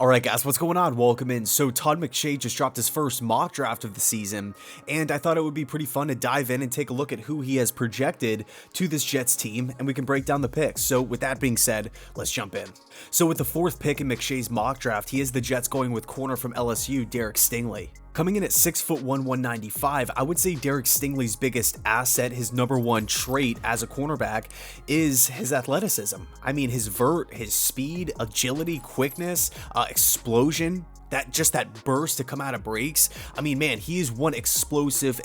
Alright guys, what's going on? Welcome in. So Todd McShay just dropped his first mock draft of the season, and I thought it would be pretty fun to dive in and take a look at who he has projected to this Jets team, and we can break down the picks. So with that being said, let's jump in. So with the fourth pick in McShay's mock draft, he has the Jets going with corner from LSU, Derek Stingley. Coming in at 6'1", 195, I would say Derek Stingley's biggest asset, his number one trait as a cornerback, is his athleticism. I mean, his vert, his speed, agility, quickness, explosion. That burst to come out of breaks. I mean, man, he is one explosive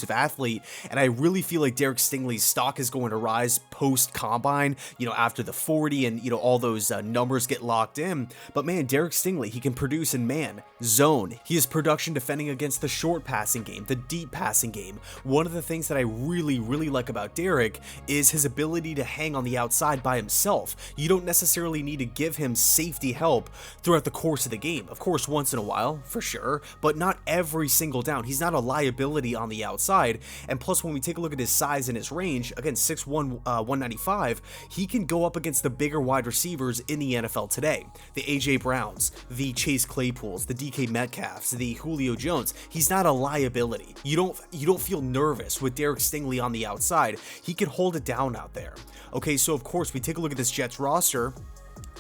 athlete, and I really feel like Derek Stingley's stock is going to rise post combine, after the 40 and all those numbers get locked in. But man, Derek Stingley, he can produce in man, zone. He has production defending against the short passing game, the deep passing game. One of the things that I really like about Derek is his ability to hang on the outside by himself. You don't necessarily need to give him safety help throughout the course of the game. Of course, once in a while, for sure, but not every single down. He's not a liability on the outside. And plus, when we take a look at his size and his range, again, 6'1", 195, he can go up against the bigger wide receivers in the NFL today. The AJ Browns, the Chase Claypools, the DK Metcalfs, the Julio Jones. He's not a liability. You don't feel nervous with Derek Stingley on the outside. He can hold it down out there. Okay, so of course, we take a look at this Jets roster.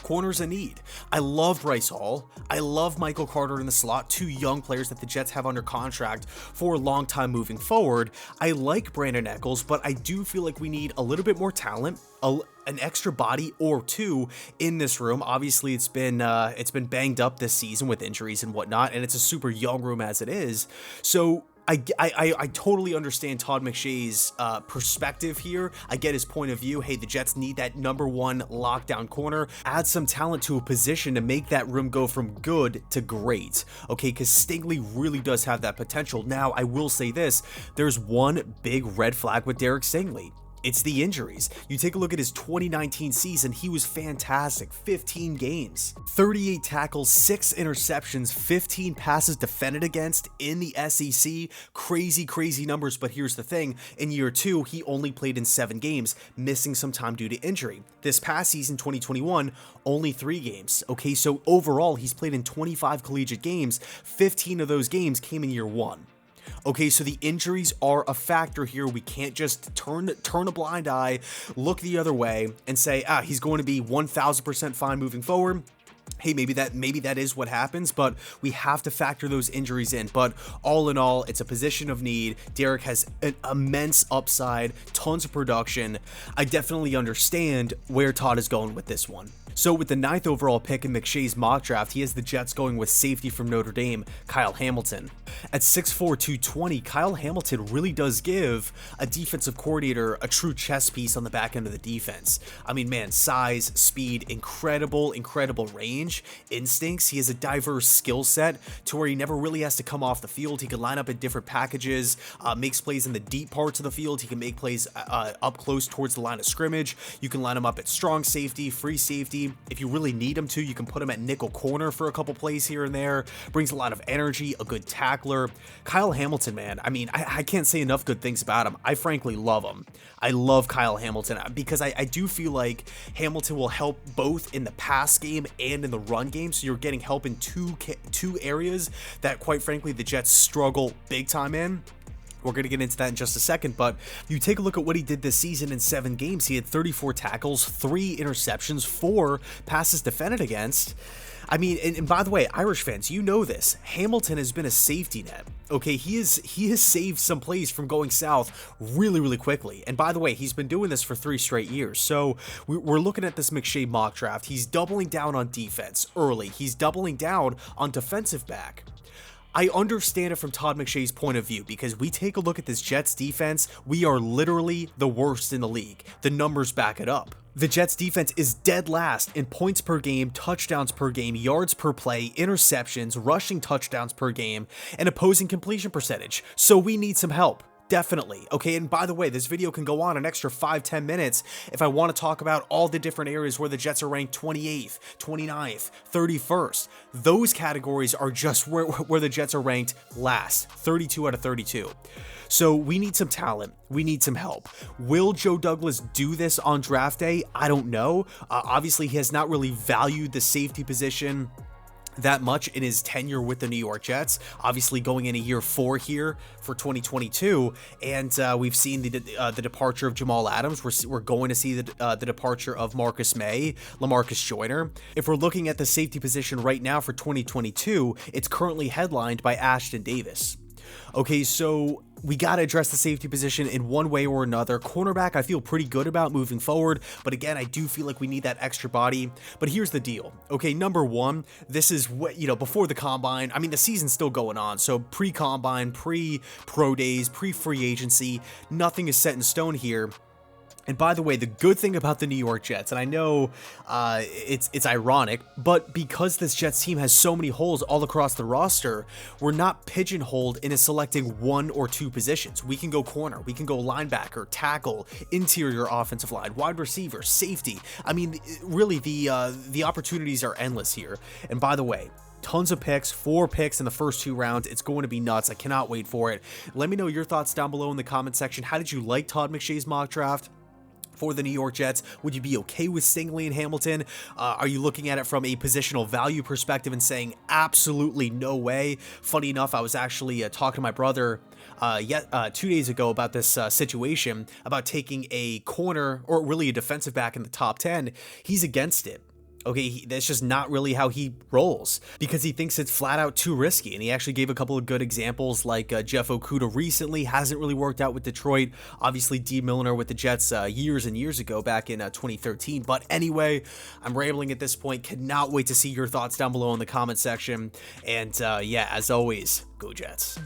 Corners a need. I love Bryce Hall. I love Michael Carter in the slot, two young players that the Jets have under contract for a long time moving forward. I like Brandon Echols, but I do feel like we need a little bit more talent, an extra body or two in this room. Obviously, it's been banged up this season with injuries and whatnot, and it's a super young room as it is. So I totally understand Todd McShay's perspective here. I get his point of view. Hey, the Jets need that number one lockdown corner. Add some talent to a position to make that room go from good to great. Okay, because Stingley really does have that potential. Now, I will say this. There's one big red flag with Derek Stingley. It's the injuries. You take a look at his 2019 season, he was fantastic. 15 games, 38 tackles, 6 interceptions, 15 passes defended against in the SEC. Crazy numbers, but here's the thing. In year 2, he only played in 7 games, missing some time due to injury. This past season, 2021, only 3 games. Okay, so overall, he's played in 25 collegiate games. 15 of those games came in year 1. Okay, so the injuries are a factor here. We can't just turn a blind eye, look the other way, and say, he's going to be 1,000% fine moving forward. Hey, maybe that is what happens, but we have to factor those injuries in. But all in all, it's a position of need. Derek has an immense upside, tons of production. I definitely understand where Todd is going with this one. So with the 9th overall pick in McShay's mock draft, he has the Jets going with safety from Notre Dame, Kyle Hamilton. At 6'4", 220, Kyle Hamilton really does give a defensive coordinator a true chess piece on the back end of the defense. I mean, man, size, speed, incredible range, instincts. He has a diverse skill set to where he never really has to come off the field. He can line up in different packages, makes plays in the deep parts of the field. He can make plays up close towards the line of scrimmage. You can line him up at strong safety, free safety. If you really need him to, you can put him at nickel corner for a couple plays here and there. Brings a lot of energy, a good tackler. Kyle Hamilton, man, I mean, I can't say enough good things about him. I frankly love him. I love Kyle Hamilton because I do feel like Hamilton will help both in the pass game and in the run game. So you're getting help in two areas that, quite frankly, the Jets struggle big time in. We're going to get into that in just a second, but you take a look at what he did this season in 7 games. He had 34 tackles, 3 interceptions, 4 passes defended against. I mean, and by the way, Irish fans, you know this. Hamilton has been a safety net. Okay, he has saved some plays from going south really quickly. And by the way, he's been doing this for 3 straight years. So we're looking at this McShay mock draft. He's doubling down on defense early. He's doubling down on defensive back. I understand it from Todd McShay's point of view because we take a look at this Jets defense, we are literally the worst in the league. The numbers back it up. The Jets defense is dead last in points per game, touchdowns per game, yards per play, interceptions, rushing touchdowns per game, and opposing completion percentage. So we need some help. Definitely. Okay, and by the way, this video can go on an extra 5-10 minutes if I want to talk about all the different areas where the Jets are ranked 28th, 29th, 31st. Those categories are just where the Jets are ranked last, 32 out of 32. So we need some talent. We need some help. Will Joe Douglas do this on draft day? I don't know. Obviously, he has not really valued the safety position that much in his tenure with the New York Jets, obviously going into year 4 here for 2022, and we've seen the departure of Jamal Adams. We're going to see the departure of Marcus May, LaMarcus Joyner. If we're looking at the safety position right now for 2022, it's currently headlined by Ashton Davis. Okay, so we got to address the safety position in one way or another. Cornerback, I feel pretty good about moving forward, but again, I do feel like we need that extra body. But here's the deal. Okay, number one, this is what, before the combine. I mean, the season's still going on, so pre-combine, pre-pro days, pre-free agency, nothing is set in stone here. And by the way, the good thing about the New York Jets, and I know it's ironic, but because this Jets team has so many holes all across the roster, we're not pigeonholed into selecting 1 or 2 positions. We can go corner, we can go linebacker, tackle, interior offensive line, wide receiver, safety. I mean, really, the opportunities are endless here. And by the way, tons of picks, 4 picks in the first 2 rounds. It's going to be nuts. I cannot wait for it. Let me know your thoughts down below in the comment section. How did you like Todd McShay's mock draft for the New York Jets? Would you be okay with Stingley and Hamilton? Are you looking at it from a positional value perspective and saying absolutely no way? Funny enough, I was actually talking to my brother 2 days ago about this situation, about taking a corner or really a defensive back in the top 10. He's against it. Okay, that's just not really how he rolls, because he thinks it's flat out too risky. And he actually gave a couple of good examples, like Jeff Okudah recently hasn't really worked out with Detroit. Obviously, D. Milner with the Jets years and years ago, back in 2013. But anyway, I'm rambling at this point. Cannot wait to see your thoughts down below in the comment section. And yeah, as always, go Jets.